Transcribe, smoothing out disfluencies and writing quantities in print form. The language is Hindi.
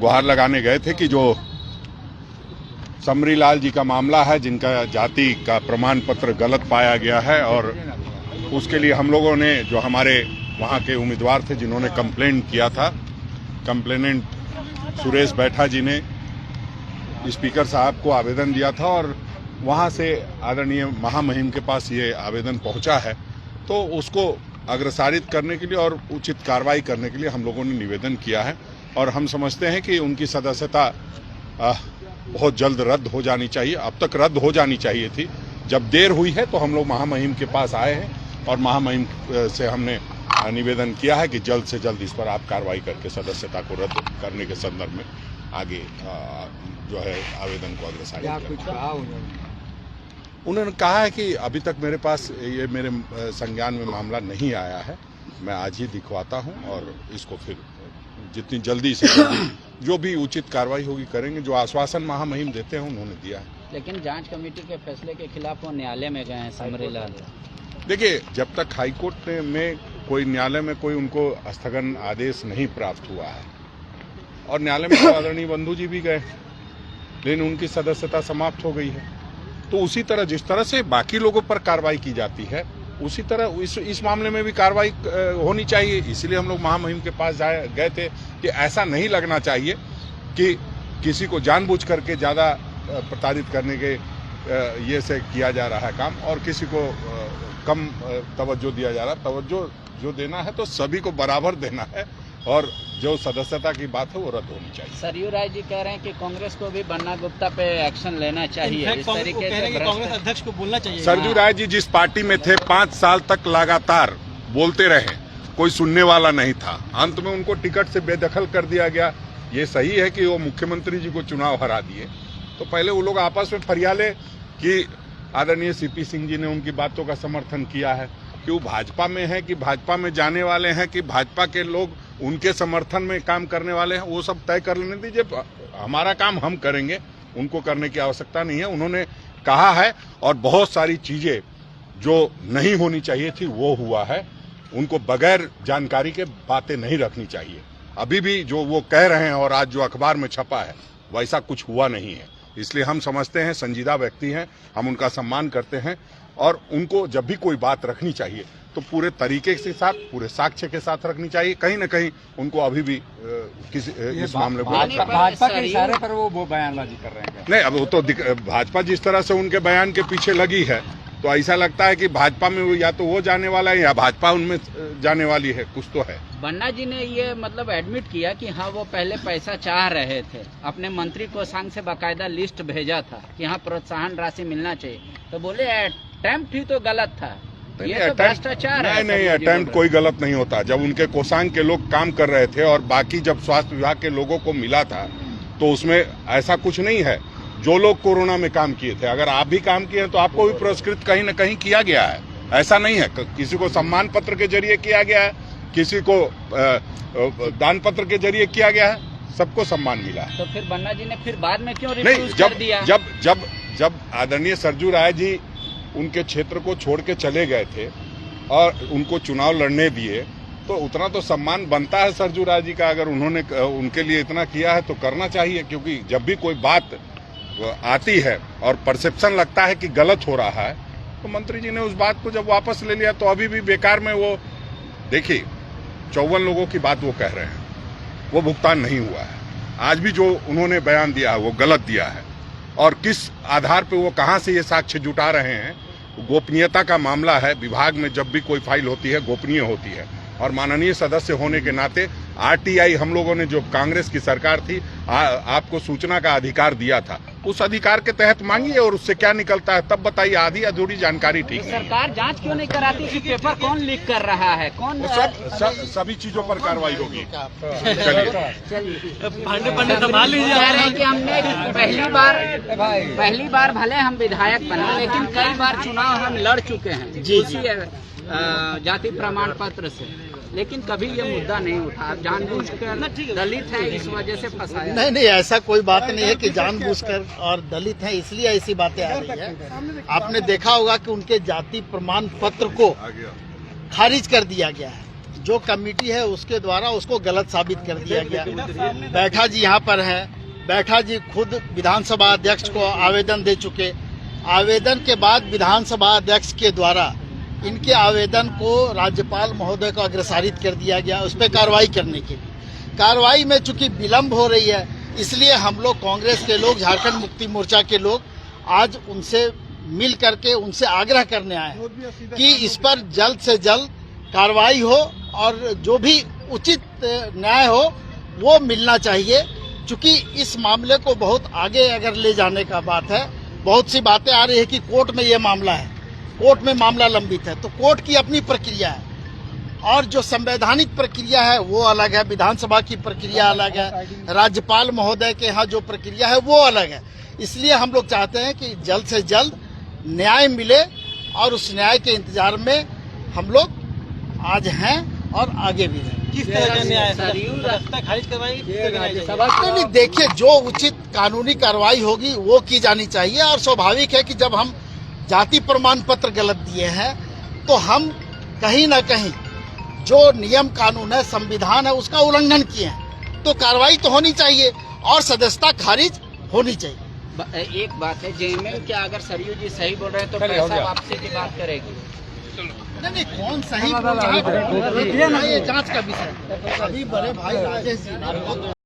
गुहार लगाने गए थे कि जो समरीलाल जी का मामला है, जिनका जाति का प्रमाण पत्र गलत पाया गया है, और उसके लिए हम लोगों ने, जो हमारे वहाँ के उम्मीदवार थे जिन्होंने कंप्लेंट किया था, कंप्लेनेंट सुरेश बैठा जी ने स्पीकर साहब को आवेदन दिया था और वहाँ से आदरणीय महामहिम के पास ये आवेदन पहुँचा है। तो उसको अग्रसारित करने के लिए और उचित कार्रवाई करने के लिए हम लोगों ने निवेदन किया है, और हम समझते हैं कि उनकी सदस्यता बहुत जल्द रद्द हो जानी चाहिए। अब तक रद्द हो जानी चाहिए थी। जब देर हुई है तो हम लोग महामहिम के पास आए हैं और महामहिम से हमने निवेदन किया है कि जल्द से जल्द इस पर आप कार्रवाई करके सदस्यता को रद्द करने के संदर्भ में आगे जो है आवेदन को अग्रसारित करें। उन्होंने कहा है कि अभी तक मेरे पास ये मेरे संज्ञान में मामला नहीं आया है, मैं आज ही दिखवाता हूं और इसको फिर जितनी जल्दी से जो भी उचित कार्रवाई होगी करेंगे। जो आश्वासन महामहिम देते हैं उन्होंने दिया है। लेकिन जांच कमेटी के फैसले के खिलाफ वो न्यायालय में गए हैं समरीलाल। देखिए, जब तक हाईकोर्ट में कोई न्यायालय में कोई उनको स्थगन आदेश नहीं प्राप्त हुआ है, और न्यायालय में तो आदरणीय बंधु जी भी गए, लेकिन उनकी सदस्यता समाप्त हो गई है। तो उसी तरह जिस तरह से बाकी लोगों पर कार्रवाई की जाती है, उसी तरह इस मामले में भी कार्रवाई होनी चाहिए। इसलिए हम लोग महामहिम के पास गए थे कि ऐसा नहीं लगना चाहिए कि किसी को जानबूझ करके ज़्यादा प्रताड़ित करने के ये से किया जा रहा है काम, और किसी को कम तवज्जो दिया जा रहा है। तवज्जो जो देना है तो सभी को बराबर देना है, और जो सदस्यता की बात है वो रद्द होनी चाहिए। सरयू राय जी कह रहे हैं कि कांग्रेस को भी बन्ना गुप्ता पे एक्शन लेना चाहिए। इस तरीके से कांग्रेस अध्यक्ष को बोलना चाहिए। सरयू राय जी जिस पार्टी में थे 5 साल तक लगातार बोलते रहे, कोई सुनने वाला नहीं था। अंत में उनको टिकट से बेदखल कर दिया गया। ये सही है कि वो मुख्यमंत्री जी को चुनाव हरा दिए, तो पहले वो लोग आपस में फरियाले कि आदरणीय सीपी सिंह जी ने उनकी बातों का समर्थन किया है कि वो भाजपा में है, कि भाजपा में जाने वाले हैं, कि भाजपा के लोग उनके समर्थन में काम करने वाले हैं। वो सब तय कर लेने दीजिए, हमारा काम हम करेंगे, उनको करने की आवश्यकता नहीं है। उन्होंने कहा है, और बहुत सारी चीजें जो नहीं होनी चाहिए थी वो हुआ है। उनको बगैर जानकारी के बातें नहीं रखनी चाहिए। अभी भी जो वो कह रहे हैं और आज जो अखबार में छपा है वैसा कुछ हुआ नहीं है। इसलिए हम समझते हैं संजीदा व्यक्ति हैं, हम उनका सम्मान करते हैं, और उनको जब भी कोई बात रखनी चाहिए तो पूरे तरीके के साथ, पूरे साक्ष्य के साथ रखनी चाहिए। कहीं न कहीं उनको अभी भी किसी इस मामले को भाजपा के इशारे पर वो बयानबाजी कर रहे हैं। नहीं, अब वो तो भाजपा जिस तरह से उनके बयान के पीछे लगी है, तो ऐसा लगता है कि भाजपा में या तो वो जाने वाला है या भाजपा उनमें जाने वाली है, कुछ तो है। बन्ना जी ने ये मतलब एडमिट किया कि हाँ वो पहले पैसा चाह रहे थे, अपने मंत्री कोषांग से बाकायदा लिस्ट भेजा था कि हाँ प्रोत्साहन राशि मिलना चाहिए, तो बोले अटेम्प्ट ही तो गलत था। ये तो भ्रष्टाचार है। नहीं, अटेम्प्ट कोई गलत नहीं होता। जब उनके कोषांग के लोग काम कर रहे थे और बाकी जब स्वास्थ्य विभाग के लोगों को मिला था, तो उसमें ऐसा कुछ नहीं है। जो लोग कोरोना में काम किए थे, अगर आप भी काम किए तो आपको भी पुरस्कृत कहीं न कहीं किया गया है। ऐसा नहीं है, किसी को सम्मान पत्र के जरिए किया गया है, किसी को दान पत्र के जरिए किया गया है, सबको सम्मान मिला है। तो फिर बन्ना जी ने फिर बाद में क्यों रिफ्यूज कर दिया? जब आदरणीय सरयू राय जी उनके क्षेत्र को छोड़ के चले गए थे और उनको चुनाव लड़ने दिए, तो उतना तो सम्मान बनता है सरयू राय जी का। अगर उन्होंने उनके लिए इतना किया है तो करना चाहिए, क्योंकि जब भी कोई बात आती है और परसेप्शन लगता है कि गलत हो रहा है, तो मंत्री जी ने उस बात को जब वापस ले लिया, तो अभी भी बेकार में वो देखिए 54 लोगों की बात वो कह रहे हैं, वो भुगतान नहीं हुआ है। आज भी जो उन्होंने बयान दिया है वो गलत दिया है, और किस आधार पे वो कहां से ये साक्ष्य जुटा रहे हैं। गोपनीयता का मामला है, विभाग में जब भी कोई फाइल होती है गोपनीय होती है, और माननीय सदस्य होने के नाते आरटीआई हम लोगों ने, जो कांग्रेस की सरकार थी, आपको सूचना का अधिकार दिया था, उस अधिकार के तहत मांगिए और उससे क्या निकलता है तब बताइए। आधी अधूरी जानकारी ठीक है। सरकार जांच क्यों नहीं कराती कि पेपर कौन लीक कर रहा है, कौन? सभी चीजों पर कार्रवाई होगी। चलिए संभाल लीजिए। कह रहे हैं कि हमने पहली बार भले हम विधायक बने, लेकिन कई बार चुनाव हम लड़ चुके हैं उसी जाति प्रमाण पत्र से, लेकिन कभी ये मुद्दा नहीं उठा। जानबूझकर दलित है इस वजह से फंसाया? नहीं, ऐसा कोई बात नहीं है कि जानबूझकर और दलित है इसलिए ऐसी बातें आ रही है। आपने देखा होगा कि उनके जाति प्रमाण पत्र को खारिज कर दिया गया है। जो कमेटी है उसके द्वारा उसको गलत साबित कर दिया गया। बैठा जी यहाँ पर है, बैठा जी खुद विधानसभा अध्यक्ष को आवेदन दे चुके। आवेदन के बाद विधानसभा अध्यक्ष के द्वारा इनके आवेदन को राज्यपाल महोदय को अग्रसारित कर दिया गया उस पर कार्रवाई करने के लिए। कार्रवाई में चूंकि विलम्ब हो रही है, इसलिए हम लोग कांग्रेस के लोग, झारखंड मुक्ति मोर्चा के लोग आज उनसे मिल करके उनसे आग्रह करने आए कि इस पर जल्द से जल्द कार्रवाई हो और जो भी उचित न्याय हो वो मिलना चाहिए। चूंकि इस मामले को बहुत आगे अगर ले जाने का बात है, बहुत सी बातें आ रही है कि कोर्ट में ये मामला है, कोर्ट में मामला लंबित है, तो कोर्ट की अपनी प्रक्रिया है और जो संवैधानिक प्रक्रिया है वो अलग है, विधानसभा की प्रक्रिया अलग है, राज्यपाल महोदय के यहाँ जो प्रक्रिया है वो अलग है। इसलिए हम लोग चाहते हैं कि जल्द से जल्द न्याय मिले और उस न्याय के इंतजार में हम लोग आज हैं और आगे भी हैं। किस तरह का न्याय खारिज करवाएंगे? नहीं, देखिए जो उचित कानूनी कार्रवाई होगी वो की जानी चाहिए और स्वाभाविक है कि जब हम जाति प्रमाण पत्र गलत दिए हैं तो हम कहीं ना कहीं जो नियम कानून है, संविधान है, उसका उल्लंघन किए हैं, तो कार्रवाई तो होनी चाहिए और सदस्यता खारिज होनी चाहिए। एक बात है, जेएमएम क्या अगर सरयू जी सही बोल रहे हैं तो पैसा वापसी की बात करेगी? नहीं, कौन सही बोल रहा है ये जांच का विषय है। अभी बड़े भाई राजेश जी ने